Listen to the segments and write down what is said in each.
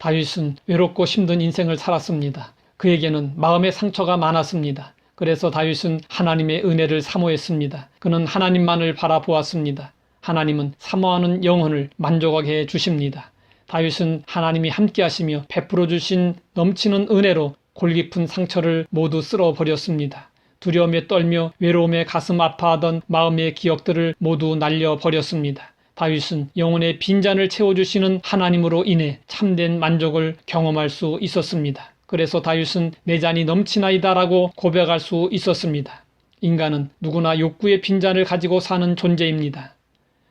다윗은 외롭고 힘든 인생을 살았습니다. 그에게는 마음의 상처가 많았습니다. 그래서 다윗은 하나님의 은혜를 사모했습니다. 그는 하나님만을 바라보았습니다. 하나님은 사모하는 영혼을 만족하게 해 주십니다. 다윗은 하나님이 함께 하시며 베풀어 주신 넘치는 은혜로 골깊은 상처를 모두 쓸어버렸습니다. 두려움에 떨며 외로움에 가슴 아파하던 마음의 기억들을 모두 날려버렸습니다. 다윗은 영혼의 빈잔을 채워주시는 하나님으로 인해 참된 만족을 경험할 수 있었습니다. 그래서 다윗은 내 잔이 넘치나이다라고 고백할 수 있었습니다. 인간은 누구나 욕구의 빈잔을 가지고 사는 존재입니다.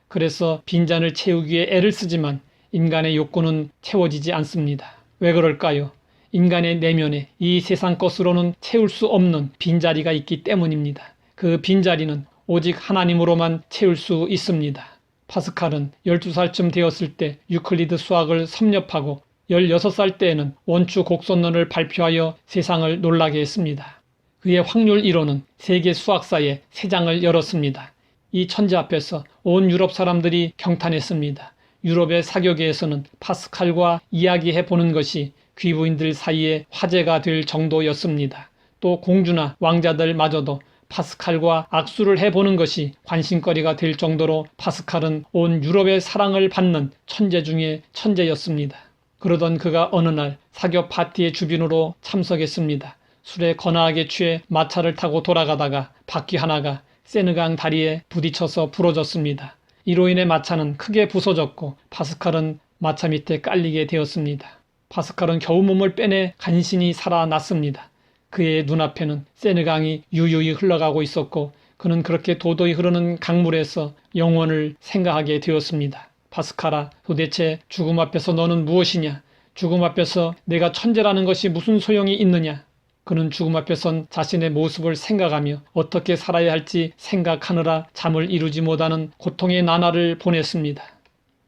그래서 빈잔을 채우기 위해 애를 쓰지만 인간의 욕구는 채워지지 않습니다. 왜 그럴까요? 인간의 내면에 이 세상 것으로는 채울 수 없는 빈자리가 있기 때문입니다. 그 빈자리는 오직 하나님으로만 채울 수 있습니다. 파스칼은 12살쯤 되었을 때 유클리드 수학을 섭렵하고 16살 때에는 원추 곡선론을 발표하여 세상을 놀라게 했습니다. 그의 확률 이론은 세계 수학사에 새 장을 열었습니다. 이 천재 앞에서 온 유럽 사람들이 경탄했습니다. 유럽의 사교계에서는 파스칼과 이야기해 보는 것이 귀부인들 사이에 화제가 될 정도였습니다. 또 공주나 왕자들마저도 파스칼과 악수를 해보는 것이 관심거리가 될 정도로 파스칼은 온 유럽의 사랑을 받는 천재 중에 천재였습니다. 그러던 그가 어느 날 사교 파티의 주빈으로 참석했습니다. 술에 거나하게 취해 마차를 타고 돌아가다가 바퀴 하나가 세느강 다리에 부딪혀서 부러졌습니다. 이로 인해 마차는 크게 부서졌고 파스칼은 마차 밑에 깔리게 되었습니다. 파스칼은 겨우 몸을 빼내 간신히 살아났습니다. 그의 눈앞에는 세느강이 유유히 흘러가고 있었고 그는 그렇게 도도히 흐르는 강물에서 영원을 생각하게 되었습니다. 파스칼아, 도대체 죽음 앞에서 너는 무엇이냐? 죽음 앞에서 내가 천재라는 것이 무슨 소용이 있느냐? 그는 죽음 앞에선 자신의 모습을 생각하며 어떻게 살아야 할지 생각하느라 잠을 이루지 못하는 고통의 나날을 보냈습니다.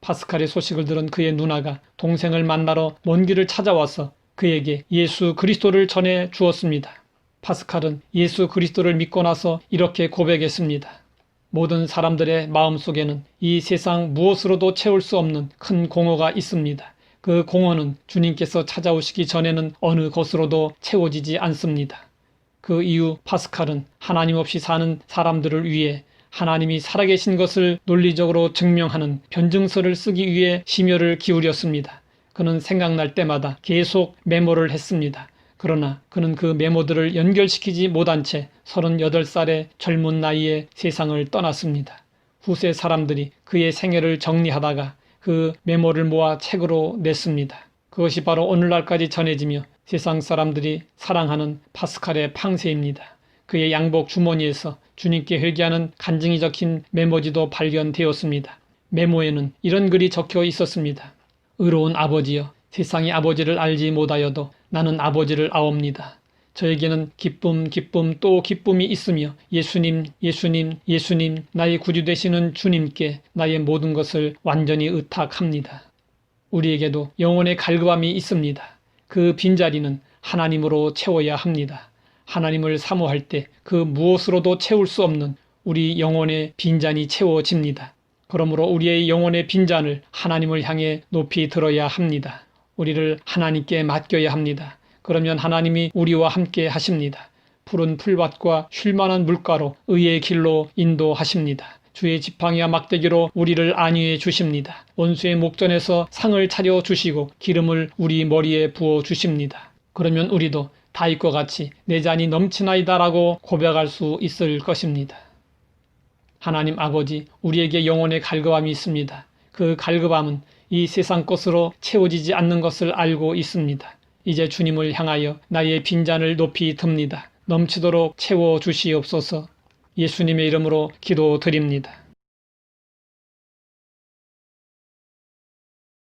파스칼의 소식을 들은 그의 누나가 동생을 만나러 먼 길을 찾아와서 그에게 예수 그리스도를 전해 주었습니다. 파스칼은 예수 그리스도를 믿고 나서 이렇게 고백했습니다. 모든 사람들의 마음속에는 이 세상 무엇으로도 채울 수 없는 큰 공허가 있습니다. 그 공허는 주님께서 찾아오시기 전에는 어느 것으로도 채워지지 않습니다. 그 이후 파스칼은 하나님 없이 사는 사람들을 위해 하나님이 살아계신 것을 논리적으로 증명하는 변증서를 쓰기 위해 심혈을 기울였습니다. 그는 생각날 때마다 계속 메모를 했습니다. 그러나 그는 그 메모들을 연결시키지 못한 채 38살의 젊은 나이에 세상을 떠났습니다. 후세 사람들이 그의 생애를 정리하다가 그 메모를 모아 책으로 냈습니다. 그것이 바로 오늘날까지 전해지며 세상 사람들이 사랑하는 파스칼의 팡세입니다. 그의 양복 주머니에서 주님께 회개하는 간증이 적힌 메모지도 발견되었습니다. 메모에는 이런 글이 적혀 있었습니다. 의로운 아버지여, 세상이 아버지를 알지 못하여도 나는 아버지를 아옵니다. 저에게는 기쁨 또 기쁨이 있으며 예수님 나의 구주 되시는 주님께 나의 모든 것을 완전히 의탁합니다. 우리에게도 영혼의 갈급함이 있습니다. 그 빈자리는 하나님으로 채워야 합니다. 하나님을 사모할 때 그 무엇으로도 채울 수 없는 우리 영혼의 빈잔이 채워집니다. 그러므로 우리의 영혼의 빈잔을 하나님을 향해 높이 들어야 합니다. 우리를 하나님께 맡겨야 합니다. 그러면 하나님이 우리와 함께 하십니다. 푸른 풀밭과 쉴만한 물가로 의의 길로 인도하십니다. 주의 지팡이와 막대기로 우리를 안위해 주십니다. 원수의 목전에서 상을 차려 주시고 기름을 우리 머리에 부어 주십니다. 그러면 우리도 다윗과 같이 내 잔이 넘치나이다라고 고백할 수 있을 것입니다. 하나님 아버지, 우리에게 영혼의 갈급함이 있습니다. 그 갈급함은 이 세상 것으로 채워지지 않는 것을 알고 있습니다. 이제 주님을 향하여 나의 빈잔을 높이 듭니다. 넘치도록 채워주시옵소서. 예수님의 이름으로 기도드립니다.